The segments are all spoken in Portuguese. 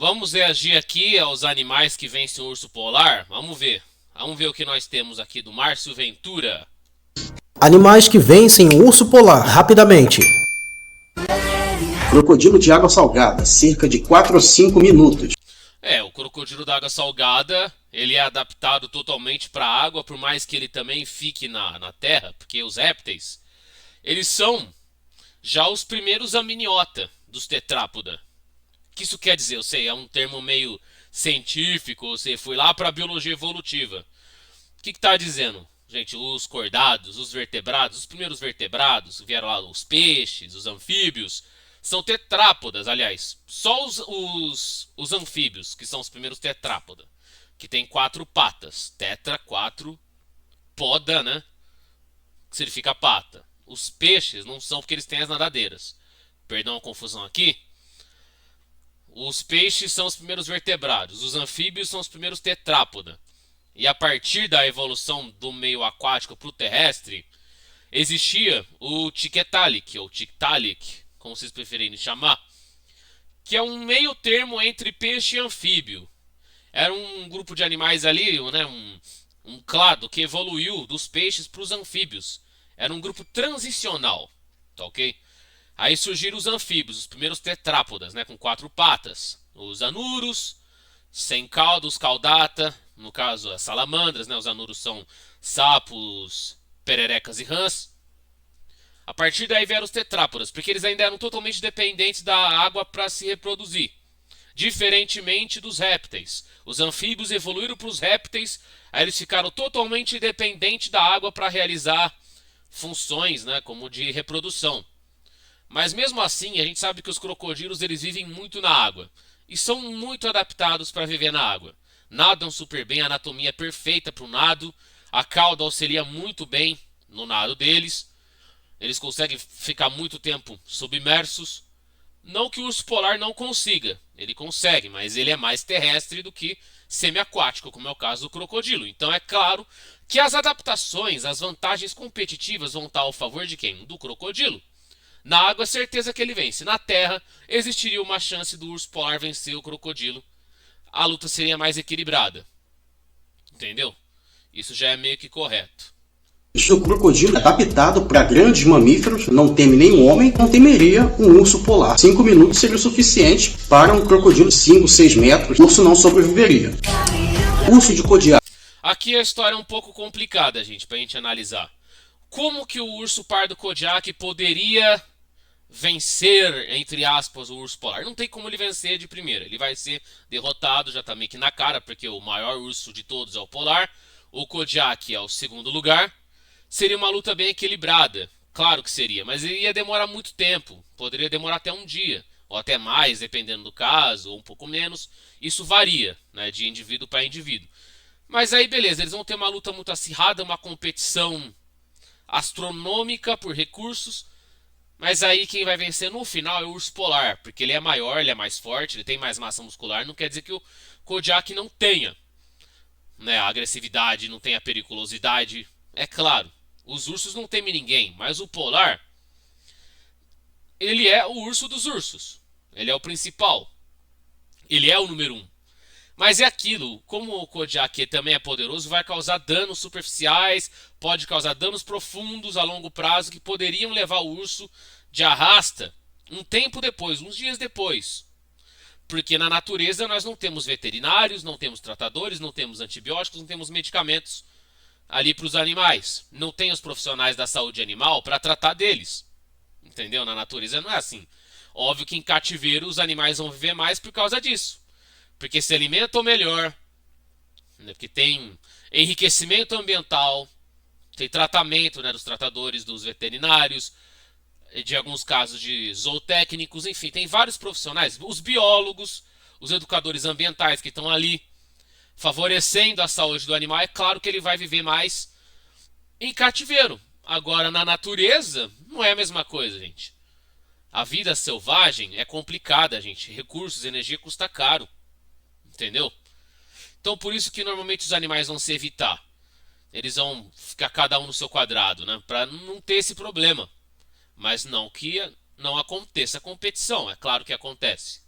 Vamos reagir aqui aos animais que vencem o urso polar? Vamos ver. Vamos ver o que nós temos aqui do Márcio Ventura. Animais que vencem o urso polar rapidamente. Crocodilo de água salgada, cerca de 4 a 5 minutos. O crocodilo da água salgada, ele é adaptado totalmente para a água, por mais que ele também fique na terra, porque os répteis, eles são já os primeiros amniota dos tetrápoda. O que isso quer dizer? Eu sei, é um termo meio científico, você foi lá para a biologia evolutiva. O que está dizendo? Gente, os cordados, os vertebrados, os primeiros vertebrados, vieram lá os peixes, os anfíbios, são tetrápodas, aliás. Só os anfíbios, que são os primeiros tetrápoda, que tem 4 patas. Tetra, 4, poda, né? Que significa pata. Os peixes não são porque eles têm as nadadeiras. Perdão a confusão aqui. Os peixes são os primeiros vertebrados. Os anfíbios são os primeiros tetrápoda. E a partir da evolução do meio aquático para o terrestre, existia o Tiktaalik, ou Tiktaalik, como vocês preferirem chamar, que é um meio termo entre peixe e anfíbio. Era um grupo de animais ali, né, um clado que evoluiu dos peixes para os anfíbios. Era um grupo transicional, tá ok? Aí surgiram os anfíbios, os primeiros tetrápodas, né, com 4 patas. Os anuros, sem cauda, os caudata, no caso as salamandras, né, os anuros são sapos, pererecas e rãs. A partir daí vieram os tetrápodas, porque eles ainda eram totalmente dependentes da água para se reproduzir. Diferentemente dos répteis. Os anfíbios evoluíram para os répteis, aí eles ficaram totalmente dependentes da água para realizar funções, né, como de reprodução. Mas mesmo assim, a gente sabe que os crocodilos eles vivem muito na água e são muito adaptados para viver na água. Nadam super bem, a anatomia é perfeita para o nado, a cauda auxilia muito bem no nado deles. Eles conseguem ficar muito tempo submersos. Não que o urso polar não consiga, ele consegue, mas ele é mais terrestre do que semiaquático, como é o caso do crocodilo. Então é claro que as adaptações, as vantagens competitivas vão estar ao favor de quem? Do crocodilo. Na água é certeza que ele vence. Na terra existiria uma chance do urso polar vencer o crocodilo. A luta seria mais equilibrada. Entendeu? Isso já é meio que correto. O crocodilo é adaptado para grandes mamíferos, não teme nenhum homem, não temeria um urso polar. 5 minutos seria o suficiente para um crocodilo de 5, 6 metros. O urso não sobreviveria. Urso de Kodiak. Aqui a história é um pouco complicada, gente, pra gente analisar. Como que o urso pardo Kodiak poderia vencer, entre aspas, o urso polar? Não tem como ele vencer de primeira. Ele vai ser derrotado, já tá meio que na cara, porque o maior urso de todos é o polar. O Kodiak é o segundo lugar. Seria uma luta bem equilibrada. Claro que seria, mas ia demorar muito tempo. Poderia demorar até um dia, ou até mais, dependendo do caso, ou um pouco menos. Isso varia, né, de indivíduo para indivíduo. Mas aí, beleza, eles vão ter uma luta muito acirrada, uma competição astronômica por recursos. Mas aí quem vai vencer no final é o urso polar, porque ele é maior, ele é mais forte, ele tem mais massa muscular. Não quer dizer que o Kodiak não tenha, né, a agressividade, não tenha a periculosidade. É claro, os ursos não temem ninguém, mas o polar, ele é o urso dos ursos. Ele é o principal. Ele é o número um. Mas é aquilo, como o Kodiak também é poderoso, vai causar danos superficiais, pode causar danos profundos a longo prazo que poderiam levar o urso de arrasta um tempo depois, uns dias depois. Porque na natureza nós não temos veterinários, não temos tratadores, não temos antibióticos, não temos medicamentos ali para os animais. Não tem os profissionais da saúde animal para tratar deles. Entendeu? Na natureza não é assim. Óbvio que em cativeiro os animais vão viver mais por causa disso. Porque se alimentam melhor, né? Porque tem enriquecimento ambiental, tem tratamento, né, dos tratadores, dos veterinários, de alguns casos de zootécnicos, enfim, tem vários profissionais, os biólogos, os educadores ambientais que estão ali favorecendo a saúde do animal. É claro que ele vai viver mais em cativeiro. Agora, na natureza, não é a mesma coisa, gente. A vida selvagem é complicada, gente. Recursos, energia custa caro. Entendeu? Então por isso que normalmente os animais vão se evitar. Eles vão ficar cada um no seu quadrado, né? Para não ter esse problema. Mas não que não aconteça competição. É claro que acontece.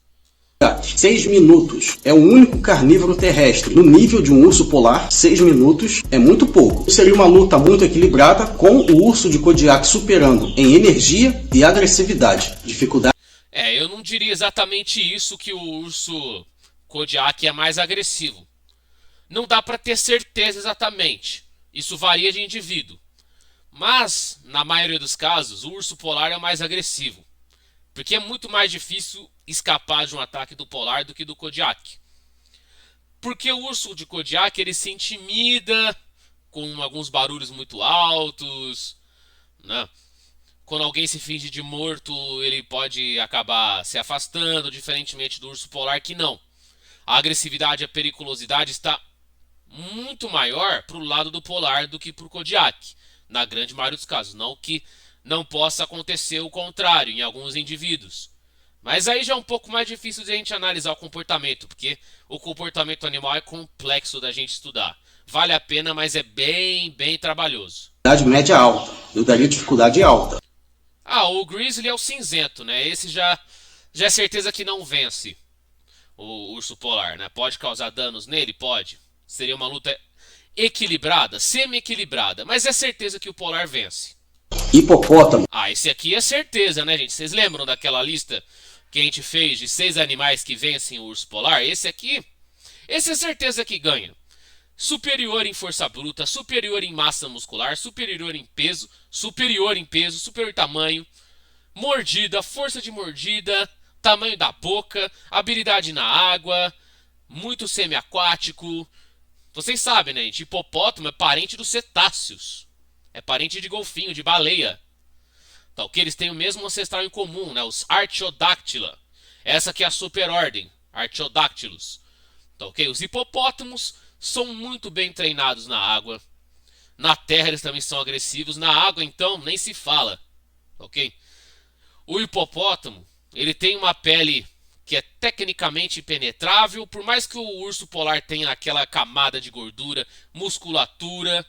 6 minutos. É o único carnívoro terrestre. No nível de um urso polar, 6 minutos é muito pouco. Seria uma luta muito equilibrada, com o urso de Kodiak superando em energia e agressividade. Dificuldade. Eu não diria exatamente isso, que o urso Kodiak é mais agressivo. Não dá para ter certeza exatamente. Isso varia de indivíduo. Mas, na maioria dos casos, o urso polar é o mais agressivo. Porque é muito mais difícil escapar de um ataque do polar do que do Kodiak. Porque o urso de Kodiak, ele se intimida com alguns barulhos muito altos, né? Quando alguém se finge de morto, ele pode acabar se afastando, diferentemente do urso polar, que não. A agressividade e a periculosidade está muito maior para o lado do polar do que para o Kodiak, na grande maioria dos casos. Não que não possa acontecer o contrário em alguns indivíduos. Mas aí já é um pouco mais difícil de a gente analisar o comportamento, porque o comportamento animal é complexo da gente estudar. Vale a pena, mas é bem trabalhoso. Dificuldade média alta. Eu daria dificuldade alta. O Grizzly é o cinzento, né? Esse já é certeza que não vence o urso polar, né? Pode causar danos nele? Pode. Seria uma luta equilibrada, semi-equilibrada, mas é certeza que o polar vence. Hipopótamo. Esse aqui é certeza, né, gente? Vocês lembram daquela lista que a gente fez de 6 animais que vencem o urso polar? Esse é certeza que ganha. Superior em força bruta, superior em massa muscular, superior em peso, superior em tamanho, mordida, força de mordida, tamanho da boca, habilidade na água, muito semiaquático. Vocês sabem, né, gente? Hipopótamo é parente dos cetáceos. É parente de golfinho, de baleia. Tá, que eles têm o mesmo ancestral em comum, né? Os Artiodactyla. Essa aqui é a superordem, Artiodactylus. Tá, ok? Os hipopótamos são muito bem treinados na água. Na terra eles também são agressivos. Na água, então, nem se fala. Ok? O hipopótamo, ele tem uma pele que é tecnicamente impenetrável. Por mais que o urso polar tenha aquela camada de gordura, musculatura,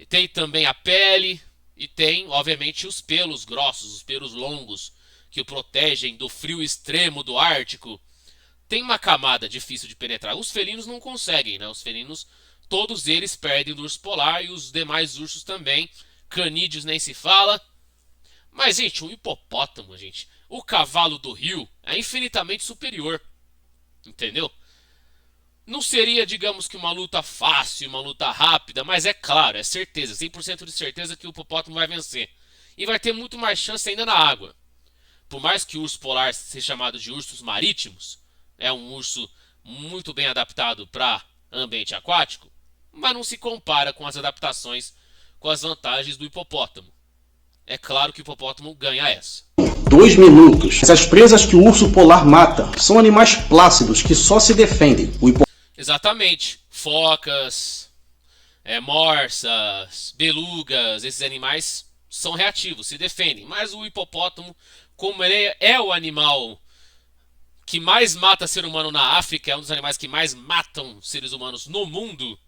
tem também a pele e tem, obviamente, os pelos grossos, os pelos longos, que o protegem do frio extremo do Ártico. Tem uma camada difícil de penetrar. Os felinos não conseguem, né? Os felinos, todos eles perdem do urso polar e os demais ursos também. Canídeos nem se fala. Mas, gente, o hipopótamo, gente, o cavalo do rio é infinitamente superior. Entendeu? Não seria, digamos que uma luta fácil, uma luta rápida, mas é claro, é certeza, 100% de certeza que o hipopótamo vai vencer. E vai ter muito mais chance ainda na água. Por mais que o urso polar seja chamado de ursos marítimos, é um urso muito bem adaptado para ambiente aquático, mas não se compara com as adaptações, com as vantagens do hipopótamo. É claro que o hipopótamo ganha essa. 2 minutos. Essas presas que o urso polar mata são animais plácidos que só se defendem. Exatamente. Focas, morsas, belugas, esses animais são reativos, se defendem. Mas o hipopótamo, como ele é o animal que mais mata ser humano na África, é um dos animais que mais matam seres humanos no mundo,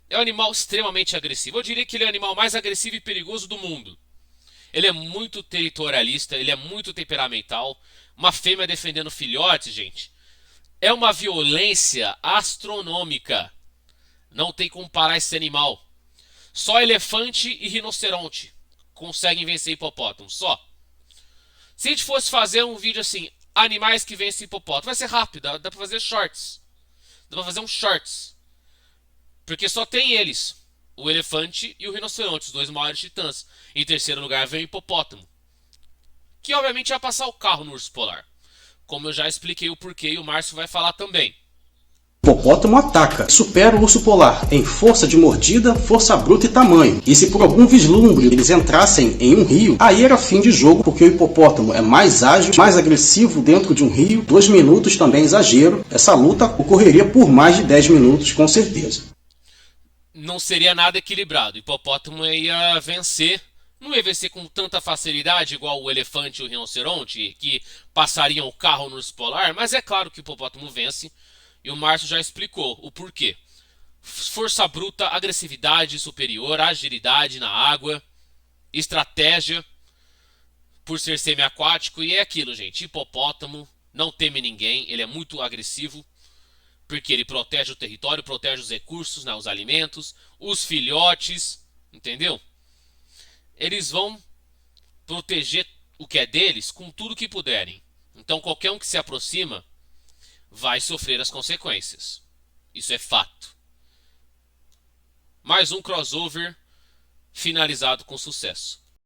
é um animal extremamente agressivo. Eu diria que ele é o animal mais agressivo e perigoso do mundo. Ele é muito territorialista, ele é muito temperamental. Uma fêmea defendendo filhotes, gente, é uma violência astronômica. Não tem como parar esse animal. Só elefante e rinoceronte conseguem vencer hipopótamo, só. Se a gente fosse fazer um vídeo assim, animais que vencem hipopótamo, vai ser rápido, dá pra fazer shorts. Dá pra fazer um shorts. Porque só tem eles, o elefante e o rinoceronte, os dois maiores titãs. Em terceiro lugar vem o hipopótamo, que obviamente vai passar o carro no urso polar. Como eu já expliquei o porquê e o Márcio vai falar também. O hipopótamo ataca, supera o urso polar em força de mordida, força bruta e tamanho. E se por algum vislumbre eles entrassem em um rio, aí era fim de jogo, porque o hipopótamo é mais ágil, mais agressivo dentro de um rio. 2 minutos também é exagero. Essa luta ocorreria por mais de 10 minutos, com certeza. Não seria nada equilibrado. O hipopótamo ia vencer. Não ia vencer com tanta facilidade igual o elefante e o rinoceronte, que passariam o carro no urso polar, mas é claro que o hipopótamo vence. E o Márcio já explicou o porquê. Força bruta, agressividade superior, agilidade na água, estratégia, por ser semiaquático, e é aquilo, gente. Hipopótamo não teme ninguém, ele é muito agressivo, porque ele protege o território, protege os recursos, né, os alimentos, os filhotes, entendeu? Eles vão proteger o que é deles com tudo que puderem. Então qualquer um que se aproxima vai sofrer as consequências. Isso é fato. Mais um crossover finalizado com sucesso.